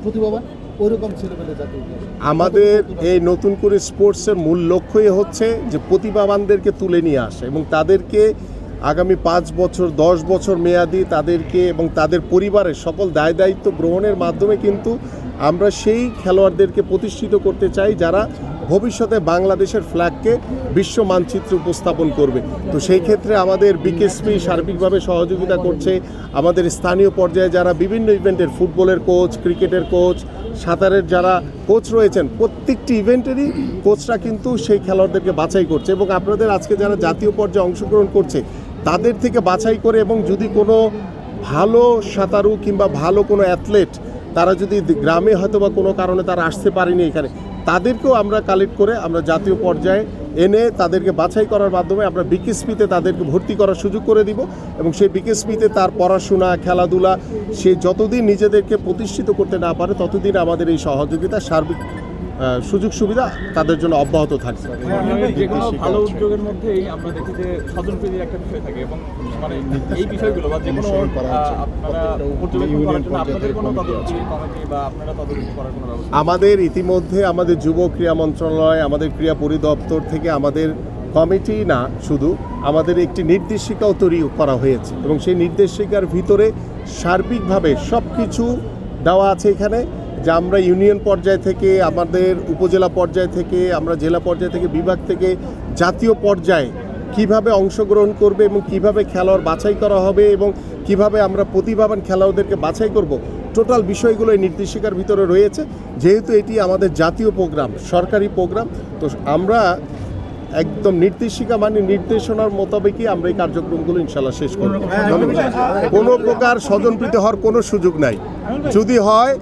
প্রতিভাবান ওইরকম ছেলেমেলে যাতে আমাদের এই নতুন করে স্পোর্টসের মূল লক্ষ্যই হচ্ছে যে প্রতিভাবানদেরকে তুলে নিয়ে আসে এবং তাদেরকে আগামী 5 বছর 10 বছর মেয়াদি তাদেরকে এবং তাদের পরিবারের সকল দায় দায়িত্ব গ্রহণের মাধ্যমে কিন্তু আমরা সেই খেলোয়াড়দেরকে প্রতিষ্ঠিত করতে চাই যারা ভবিষ্যতে বাংলাদেশের ফ্ল্যাগকে বিশ্ব মানচিত্রে উপস্থাপন করবে। তো সেই ক্ষেত্রে আমাদের বিকেএসপি সার্বিকভাবে সহযোগিতা করছে। আমাদের স্থানীয় পর্যায়ে যারা বিভিন্ন ইভেন্টের ফুটবলের কোচ, ক্রিকেটের কোচ, সাঁতারের যারা কোচ রয়েছেন, প্রত্যেকটি ইভেন্টেরই কোচরা কিন্তু সেই খেলোয়াড়দেরকে বাছাই করছে এবং আপনাদের আজকে যারা জাতীয় পর্যায়ে অংশগ্রহণ করছে তাদের থেকে বাছাই করে এবং যদি কোনো ভালো সাঁতারু কিংবা ভালো কোনো অ্যাথলেট তারা যদি গ্রামে হয়তো বা কোনো কারণে তারা আসতে পারেনি এখানে, তাদেরকেও আমরা কালেক্ট করে আমরা জাতীয় পর্যায়ে এনে তাদেরকে বাছাই করার মাধ্যমে আমরা বিকেএসপিতে তাদেরকে ভর্তি করার সুযোগ করে দিব এবং সেই বিকেএসপিতে তার পড়াশোনা, খেলাধুলা সে যতদিন নিজেদেরকে প্রতিষ্ঠিত করতে না পারে ততদিন আমাদের এই সহযোগিতা সার্বিক সুযোগ সুবিধা তাদের জন্য অব্যাহত থাকছে। যে কোনো ভালো উদ্যোগের মধ্যেই আমরা দেখি যে স্বজনপ্রীতির একটা বিষয় থাকে এবং মানে এই বিষয়গুলো বা যে কোনো আপনারা পর্যবেক্ষণ করার জন্য আপনাদের কোনো তদন্ত কমিটি বা আপনারা তদন্ত করার কোনো ব্যবস্থা? আমাদের ইতিমধ্যে আমাদের যুব ক্রীড়া মন্ত্রণালয়, আমাদের ক্রীড়া পরিদপ্তর থেকে আমাদের কমিটি না শুধু আমাদের একটি নির্দেশিকাও তৈরি করা হয়েছে এবং সেই নির্দেশিকার ভিতরে সার্বিকভাবে সব কিছু দেওয়া আছে এখানে যে আমরা ইউনিয়ন পর্যায় থেকে, আমাদের উপজেলা পর্যায় থেকে, আমরা জেলা পর্যায় থেকে, বিভাগ থেকে জাতীয় পর্যায়ে কিভাবে অংশগ্রহণ করবে এবং কিভাবে খেলোয়াড় বাছাই করা হবে এবং কিভাবে আমরা প্রতিভাবান খেলোয়াড়দেরকে বাছাই করব, টোটাল বিষয়গুলো এই নির্দেশিকার ভিতরে রয়েছে। যেহেতু এটি আমাদের জাতীয় প্রোগ্রাম, সরকারি প্রোগ্রাম, তো আমরা একদম নির্দেশিকা মানে নির্দেশনার মোতাবেকই আমরা এই কার্যক্রমগুলো ইনশাল্লাহ শেষ করব। কোনো প্রকার স্বজনপ্রীতি হওয়ার কোনো সুযোগ নাই। যদি হয়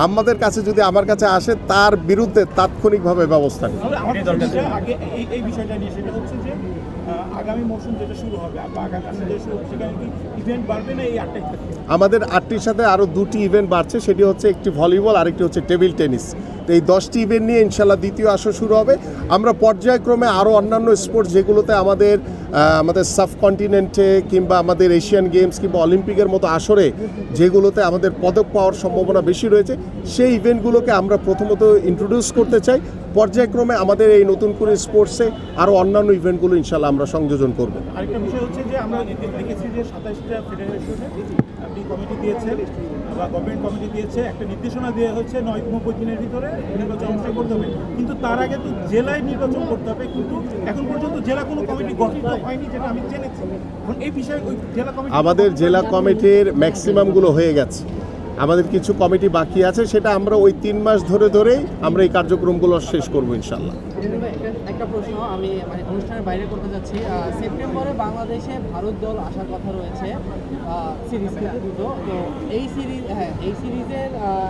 আমাদের কাছে, যদি আমার কাছে আসে, তার বিরুদ্ধে তাৎক্ষণিকভাবে ব্যবস্থা নেই। এই বিষয়টা নিয়ে সেটা হচ্ছে যে আগামী মৌসুম যেটা শুরু হবে বা আগামী আসলে শুরু হবে সেখানে কি ইভেন্ট বাড়বে না এই 8টাই থাকবে? আমাদের 8টির সাথে আরও 2টি ইভেন্ট বাড়ছে, সেটি হচ্ছে একটি ভলিবল, আরেকটি হচ্ছে টেবিল টেনিস। তো এই 10টি ইভেন্ট নিয়ে ইনশাল্লাহ দ্বিতীয় আসর শুরু হবে। আমরা পর্যায়ক্রমে আরও অন্যান্য স্পোর্টস যেগুলোতে আমাদের সাবকন্টিনেন্টে কিংবা আমাদের এশিয়ান গেমস কিংবা অলিম্পিকের মতো আসরে যেগুলোতে আমাদের পদক পাওয়ার সম্ভাবনা বেশি রয়েছে, সেই ইভেন্টগুলোকে আমরা প্রথমত ইন্ট্রোডিউস করতে চাই। পর্যায়ক্রমে আমাদের এই নতুন করে স্পোর্টসে আরও অন্যান্য ইভেন্টগুলো ইনশাল্লাহ আমরা সংযোজন করব। আরেকটা বিষয় হচ্ছে যে আমরা দেখেছি যে 27টা ফেডারেশনে আপনি কমিটি দিয়েছেন বা গভর্নমেন্ট কমিটি দিয়েছে, একটা নির্দেশনা দেওয়া হচ্ছে 90 দিনের ভিতরে নির্বাচন অনুষ্ঠিত করতে হবে, কিন্তু তার আগে তো জেলায় নির্বাচন করতে হবে, কিন্তু এখন পর্যন্ত জেলা কোনো কমিটি গঠিত হয়নি যেটা আমি জেনেছি। এখন এই বিষয়ে ওই জেলা কমিটি, আমাদের জেলা কমিটির ম্যাক্সিমামগুলো হয়ে গেছে, আমাদের কিছু কমিটি বাকি আছে, সেটা আমরা ওই 3 মাস ধরেই আমরা এই কার্যক্রমগুলো শেষ করবো ইনশাল্লাহ। একটা প্রশ্ন আমি মানে অনুষ্ঠানের বাইরে করতে যাচ্ছি। সেপ্টেম্বরে বাংলাদেশে ভারত দল আসার কথা রয়েছে, সিরিজ খেলতে দুটো। তো এই সিরিজের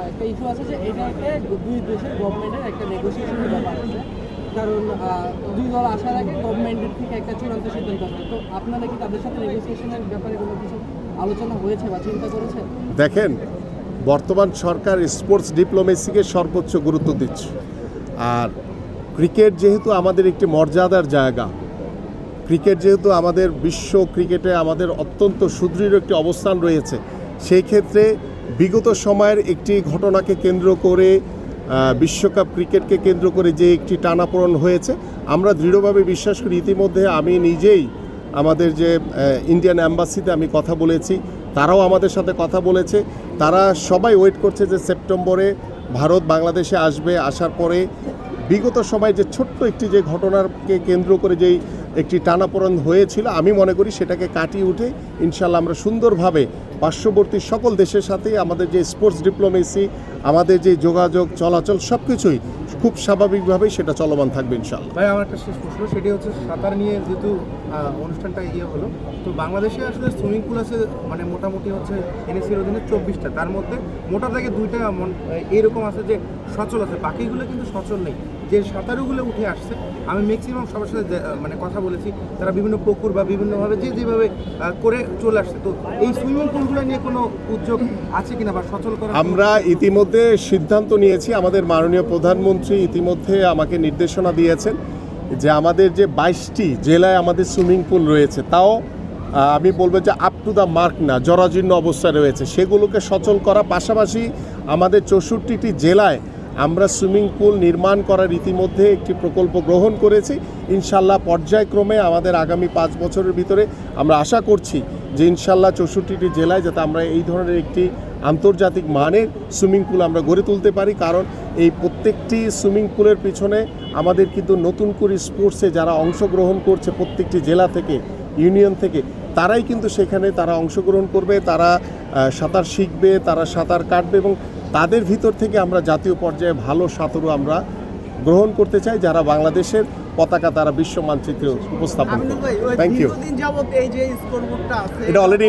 একটা ইস্যু আছে যে এটাকে দুই দেশের গভর্নমেন্টের একটা নেগোসিয়েশনের ব্যাপার আছে, কারণ দুই দল আসার আগে গভর্নমেন্টের থেকে একটা চূড়ান্ত সিদ্ধান্ত আসবে। তো আপনারা কি তাদের সাথে নেগোসিয়েশনের ব্যাপারে কোনো কিছু আলোচনা হয়েছে বা চিন্তা করেছেন? দেখেন, বর্তমান সরকার স্পোর্টস ডিপ্লোমেসিকে সর্বোচ্চ গুরুত্ব দিচ্ছে। আর ক্রিকেট যেহেতু আমাদের একটি মর্যাদার জায়গা, ক্রিকেট যেহেতু আমাদের বিশ্ব ক্রিকেটে আমাদের অত্যন্ত সুদৃঢ় একটি অবস্থান রয়েছে, সেই ক্ষেত্রে বিগত সময়ের একটি ঘটনাকে কেন্দ্র করে, বিশ্বকাপ ক্রিকেটকে কেন্দ্র করে যে একটি টানাপোড়েন হয়েছে, আমরা দৃঢ়ভাবে বিশ্বাস করি। ইতিমধ্যে আমি নিজেই আমাদের যে ইন্ডিয়ান অ্যাম্বাসিতে আমি কথা বলেছি, তারাও আমাদের সাথে কথা বলেছে। তারা সবাই ওয়েট করছে যে সেপ্টেম্বরে ভারত বাংলাদেশে আসবে, আসার পরে বিগত সময় যে ছোট্ট একটি যে ঘটনাকে কেন্দ্র করে যেই একটি টানাপোড়েন হয়েছিল, আমি মনে করি সেটাকে কাটিয়ে উঠে ইনশাল্লাহ আমরা সুন্দরভাবে পার্শ্ববর্তী সকল দেশের সাথেই আমাদের যে স্পোর্টস ডিপ্লোমেসি, আমাদের যে যোগাযোগ চলাচল সব কিছুই খুব স্বাভাবিকভাবেই সেটা চলমান থাকবে ইনশাল্লাহ। ভাই, আমার একটা শেষ প্রশ্ন, সেটি হচ্ছে সাঁতার নিয়ে যেহেতু অনুষ্ঠানটা হলো, তো বাংলাদেশে আসলে সুইমিং পুল আছে মানে মোটামুটি হচ্ছে এনএসির অধীনে 24টা, তার মধ্যে মোটা থেকে 2টা এইরকম আছে যে সচল আছে, বাকিগুলো কিন্তু সচল নেই। যে সাঁতারুগুলো উঠে আসছে, আমি ম্যাক্সিমাম সবার সাথে মানে কথা বলেছি, তারা বিভিন্ন পুকুর বা বিভিন্নভাবে যেভাবে করে চলে আসছে। তো এই সুইমিং পুলগুলো নিয়ে কোনো উদ্যোগ আছে কিনা বা সচল করা? আমরা ইতিমধ্যে সিদ্ধান্ত নিয়েছি, আমাদের মাননীয় প্রধানমন্ত্রী ইতিমধ্যে আমাকে নির্দেশনা দিয়েছেন যে আমাদের যে 22টি জেলায় আমাদের সুইমিং পুল রয়েছে, তাও আমি বলবো যে আপ টু দ্য মার্ক না, জরাজীর্ণ অবস্থায় রয়েছে, সেগুলোকে সচল করা। পাশাপাশি আমাদের 64টি জেলায় আমরা সুইমিং পুল নির্মাণ করার ইতিমধ্যে একটি প্রকল্প গ্রহণ করেছি। ইনশাল্লাহ পর্যায়ক্রমে আমাদের আগামী 5 বছরের ভিতরে আমরা আশা করছি যে ইনশাল্লাহ 64টি জেলায় যাতে আমরা এই ধরনের একটি আন্তর্জাতিক মানের সুইমিং পুল আমরা গড়ে তুলতে পারি। কারণ এই প্রত্যেকটি সুইমিং পুলের পিছনে আমাদের কিন্তু নতুন করে স্পোর্টসে যারা অংশগ্রহণ করছে প্রত্যেকটি জেলা থেকে, ইউনিয়ন থেকে, তারাই কিন্তু সেখানে তারা অংশগ্রহণ করবে, তারা সাঁতার শিখবে, তারা সাঁতার কাটবে এবং তাদের ভিতর থেকে আমরা জাতীয় পর্যায়ে ভালো সাঁতারু আমরা গ্রহণ করতে চাই, যারা বাংলাদেশের পতাকা তারা বিশ্ব মানচিত্রে উপস্থাপন করবে। Thank you. যাবত এই যে স্কোরবোর্ডটা আছে এটা অলরেডি